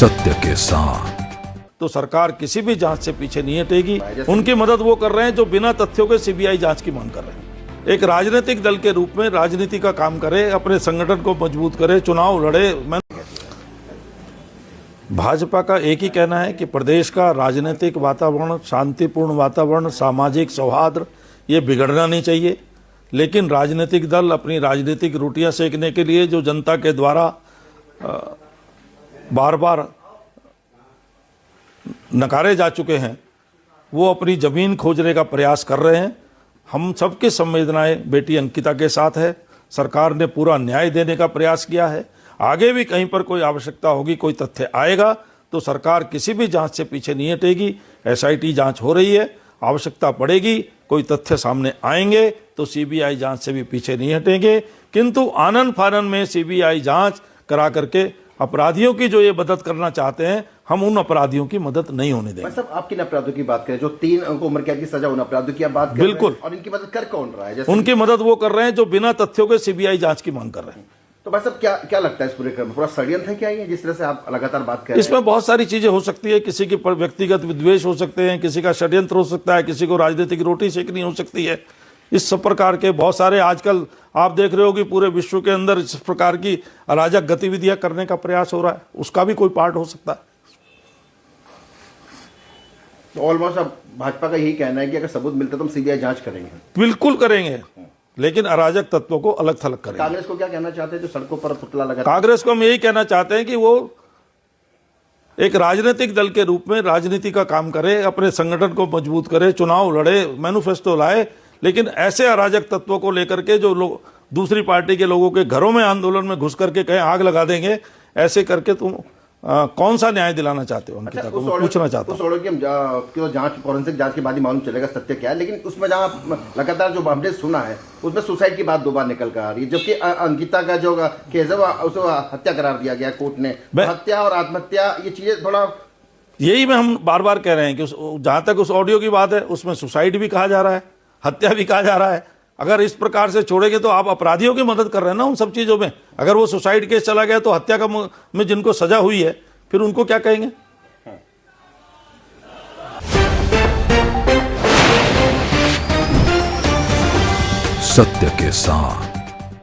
सत्य के साथ। तो सरकार किसी भी जांच से पीछे नहीं हटेगी। उनकी मदद वो कर रहे हैं जो बिना तथ्यों के सीबीआई जांच की मांग कर रहे हैं। एक राजनीतिक दल के रूप में राजनीति का काम करे, अपने संगठन को मजबूत करे, चुनाव लड़े। भाजपा का एक ही कहना है कि प्रदेश का राजनीतिक वातावरण, शांतिपूर्ण वातावरण, सामाजिक सौहार्द ये बिगड़ना नहीं चाहिए। लेकिन राजनीतिक दल अपनी राजनीतिक रोटियां सेकने के लिए जो जनता के द्वारा बार बार नकारे जा चुके हैं, वो अपनी जमीन खोजने का प्रयास कर रहे हैं। हम सबकी संवेदनाएं बेटी अंकिता के साथ है। सरकार ने पूरा न्याय देने का प्रयास किया है। आगे भी कहीं पर कोई आवश्यकता होगी, कोई तथ्य आएगा तो सरकार किसी भी जांच से पीछे नहीं हटेगी। एसआईटी जांच हो रही है, आवश्यकता पड़ेगी, कोई तथ्य सामने आएंगे तो सीबीआई जांच से भी पीछे नहीं हटेंगे। किंतु आनन फानन में सीबीआई जांच करा करके अपराधियों की जो ये मदद करना चाहते हैं, हम उन अपराधियों की मदद नहीं होने देंगे। सब आप किन अपराधियों की बात करें? जो 3 अंक उम्र कैद की सजा, उन अपराधियों की आप बात कर रहे हैं? बिल्कुल। और इनकी मदद कर कौन रहा है? जैसे उनकी मदद वो कर रहे हैं जो बिना तथ्यों के सीबीआई जांच की मांग कर रहे हैं। तो भाई साहब क्या लगता है इस पूरे क्रम में? पूरा षड्यंत्र है क्या ये, जिस तरह से आप लगातार बात कर रहे हैं? इसमें बहुत सारी चीजें हो सकती है। किसी की व्यक्तिगत विद्वेष हो सकते हैं, किसी का षड्यंत्र हो सकता है, किसी को राजनीतिक रोटी सेकनी हो सकती है। इस सब प्रकार के बहुत सारे आजकल आप देख रहे हो कि पूरे विश्व के अंदर इस प्रकार की अराजक गतिविधियां करने का प्रयास हो रहा है, उसका भी कोई पार्ट हो सकता है। तो ऑलमोस्ट अब भाजपा का यही कहना है कि अगर सबूत मिलता तो हम सीबीआई जांच करेंगे। बिल्कुल करेंगे, लेकिन अराजक तत्वों को अलग थलग करेंगे। कांग्रेस को क्या कहना चाहते हैं जो सड़कों पर पुतला लगा? कांग्रेस को हम यही कहना चाहते हैं कि वो एक राजनीतिक दल के रूप में राजनीति का काम करे, अपने संगठन को मजबूत करे, चुनाव लड़े, मैनिफेस्टो लाए। लेकिन ऐसे अराजक तत्वों को लेकर के जो लोग दूसरी पार्टी के लोगों के घरों में आंदोलन में घुस करके कहीं आग लगा देंगे, ऐसे करके तुम कौन सा न्याय दिलाना चाहते हो? अंकिता को मैं पूछना चाहता हूँ। उस ऑर्डर की जांच, फॉरेंसिक जांच के बाद ही मालूम चलेगा सत्य क्या है। लेकिन उसमें जहां लगातार जो हमने सुना है उसमें सुसाइड की बात 2 बार निकल कर आ रही है, जबकि अंकिता का जो केस है उसे हत्या करार दिया गया कोर्ट ने। हत्या और आत्महत्या ये चीजें थोड़ा, यही में हम बार बार कह रहे हैं कि जहां तक उस ऑडियो की बात है उसमें सुसाइड भी कहा जा रहा है, हत्या भी कहा जा रहा है। अगर इस प्रकार से छोड़ेंगे तो आप अपराधियों की मदद कर रहे हैं ना उन सब चीजों में। अगर वो सुसाइड केस चला गया तो हत्या का में जिनको सजा हुई है फिर उनको क्या कहेंगे? सत्य के साथ।